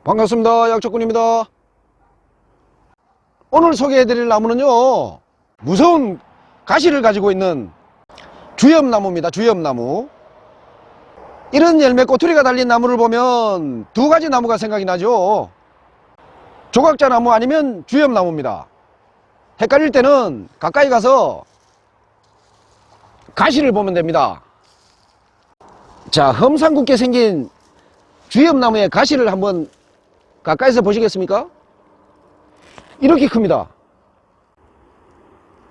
반갑습니다. 약초꾼입니다. 오늘 소개해드릴 나무는요, 무서운 가시를 가지고 있는 주엽나무입니다. 주엽나무. 이런 열매 꼬투리가 달린 나무를 보면 두 가지 나무가 생각이 나죠. 조각자나무 아니면 주엽나무입니다. 헷갈릴 때는 가까이 가서 가시를 보면 됩니다. 자, 험상궂게 생긴 주엽나무의 가시를 한번 가까이서 보시겠습니까? 이렇게 큽니다.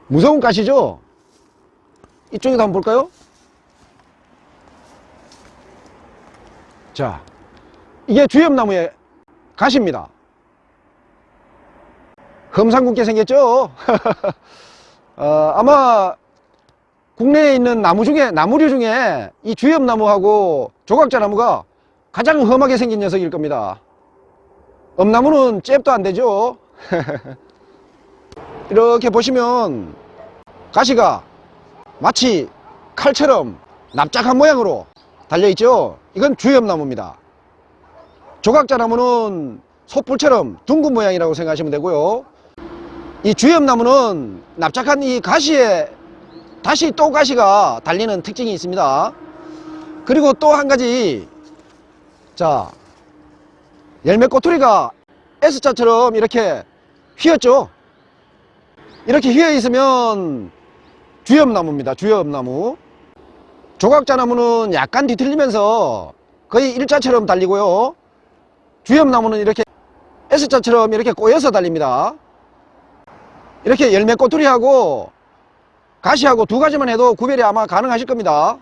무서운 가시죠? 이쪽에도 한번 볼까요? 자, 이게 주엽나무의 가시입니다. 험상궂게 생겼죠? 아마 국내에 있는 나무류 중에 이 주엽나무하고 조각자나무가 가장 험하게 생긴 녀석일 겁니다. 엄나무는 잽도 안 되죠. 이렇게 보시면 가시가 마치 칼처럼 납작한 모양으로 달려있죠. 이건 주엽나무입니다. 조각자나무는 솥불처럼 둥근 모양이라고 생각하시면 되고요. 이 주엽나무는 납작한 이 가시에 다시 또 가시가 달리는 특징이 있습니다. 그리고 또 한 가지, 자, 열매 꼬투리가 S자처럼 이렇게 휘었죠. 이렇게 휘어 있으면 주엽나무입니다. 주엽나무. 조각자나무는 약간 뒤틀리면서 거의 일자처럼 달리고요, 주엽나무는 이렇게 S자처럼 이렇게 꼬여서 달립니다. 이렇게 열매 꼬투리하고 가시하고 두 가지만 해도 구별이 아마 가능하실 겁니다.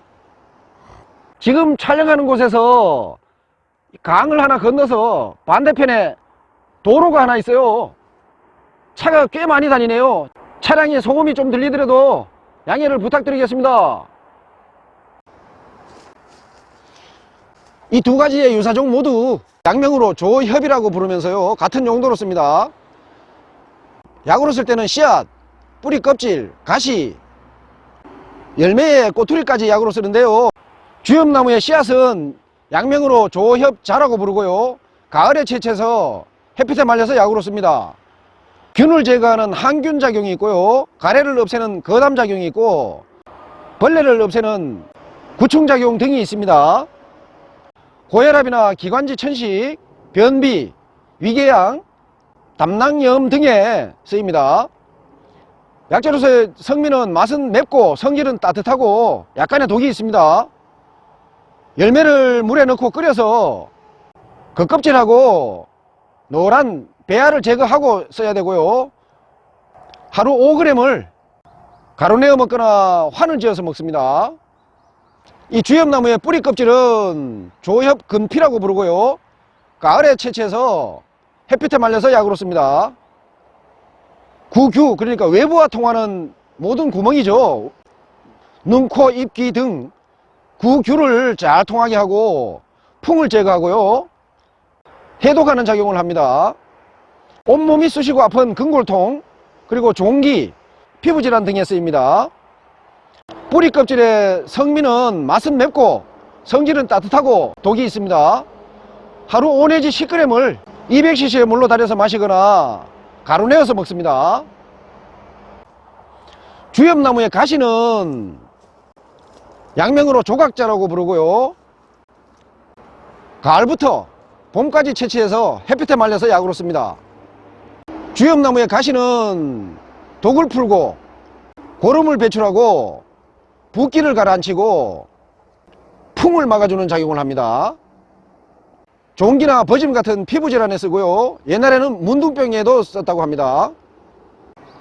지금 촬영하는 곳에서 강을 하나 건너서 반대편에 도로가 하나 있어요. 차가 꽤 많이 다니네요. 차량에 소음이 좀 들리더라도 양해를 부탁드리겠습니다. 이 두 가지의 유사종 모두 약명으로 조협이라고 부르면서요, 같은 용도로 씁니다. 약으로 쓸 때는 씨앗, 뿌리 껍질, 가시, 열매의 꼬투리까지 약으로 쓰는데요, 주엽나무의 씨앗은 약명으로 조협자라고 부르고요, 가을에 채취해서 햇빛에 말려서 약으로 씁니다. 균을 제거하는 항균 작용이 있고요, 가래를 없애는 거담 작용이 있고, 벌레를 없애는 구충 작용 등이 있습니다. 고혈압이나 기관지 천식, 변비, 위궤양, 담낭염 등에 쓰입니다. 약재로서의 성미는 맛은 맵고 성질은 따뜻하고 약간의 독이 있습니다. 열매를 물에 넣고 끓여서 겉껍질하고 노란 배알을 제거하고 써야 되고요, 하루 5g을 가루내어 먹거나 환을 지어서 먹습니다. 이 주엽나무의 뿌리 껍질은 조협근피라고 부르고요, 가을에 채취해서 햇빛에 말려서 약으로 씁니다. 구규, 그러니까 외부와 통하는 모든 구멍이죠. 눈, 코, 입, 귀 등 구규를 잘 통하게 하고 풍을 제거하고요, 해독하는 작용을 합니다. 온몸이 쑤시고 아픈 근골통, 그리고 종기, 피부질환 등에 쓰입니다. 뿌리 껍질의 성미는 맛은 맵고 성질은 따뜻하고 독이 있습니다. 하루 5 내지 10g을 200cc의 물로 달여서 마시거나 가루 내어서 먹습니다. 주엽나무의 가시는 약명으로 조각자라고 부르고요, 가을부터 봄까지 채취해서 햇빛에 말려서 약으로 씁니다. 주엽나무의 가시는 독을 풀고 고름을 배출하고 붓기를 가라앉히고 풍을 막아주는 작용을 합니다. 종기나 버짐 같은 피부질환에 쓰고요, 옛날에는 문둥병에도 썼다고 합니다.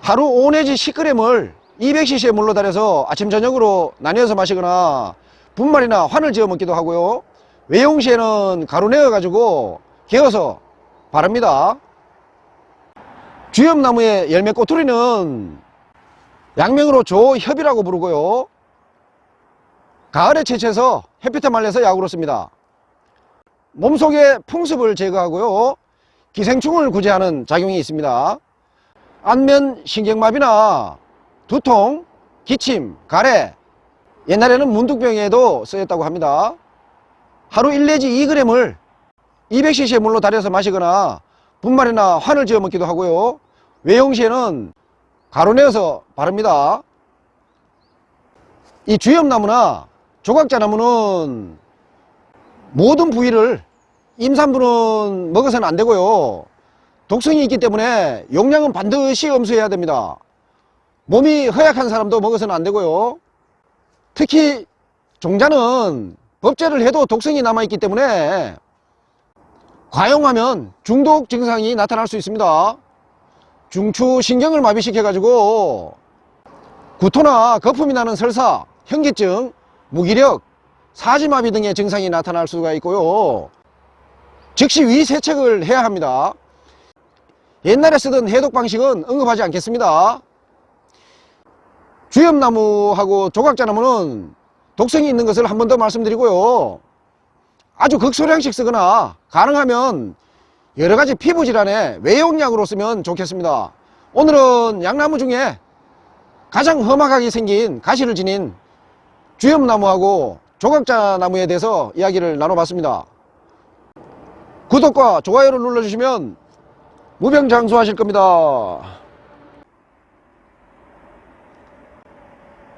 하루 5 내지 10g을 200cc의 물로 달여서 아침 저녁으로 나뉘어서 마시거나 분말이나 환을 지어 먹기도 하고요, 외용 시에는 가루 내어 가지고 개어서 바릅니다. 주엽나무의 열매 꼬투리는 약명으로 조협이라고 부르고요, 가을에 채취해서 햇빛에 말려서 약으로 씁니다. 몸속의 풍습을 제거하고요, 기생충을 구제하는 작용이 있습니다. 안면 신경마비나 두통, 기침, 가래, 옛날에는 문둥병에도 쓰였다고 합니다. 하루 1 내지 2g을 200cc의 물로 달여서 마시거나 분말이나 환을 지어 먹기도 하고요. 외용 시에는 가루내어서 바릅니다. 이 주엽나무나 조각자나무는 모든 부위를 임산부는 먹어서는 안 되고요. 독성이 있기 때문에 용량은 반드시 엄수해야 됩니다. 몸이 허약한 사람도 먹어서는 안 되고요. 특히 종자는 법제를 해도 독성이 남아있기 때문에 과용하면 중독 증상이 나타날 수 있습니다. 중추신경을 마비시켜 가지고 구토나 거품이 나는 설사, 현기증, 무기력, 사지마비 등의 증상이 나타날 수가 있고요. 즉시 위세척을 해야 합니다. 옛날에 쓰던 해독 방식은 언급하지 않겠습니다. 주엽나무하고 조각자나무는 독성이 있는 것을 한 번 더 말씀드리고요. 아주 극소량씩 쓰거나 가능하면 여러가지 피부질환에 외용약으로 쓰면 좋겠습니다. 오늘은 양나무 중에 가장 험악하게 생긴 가시를 지닌 주엽나무하고 조각자나무에 대해서 이야기를 나눠봤습니다. 구독과 좋아요를 눌러주시면 무병장수하실 겁니다.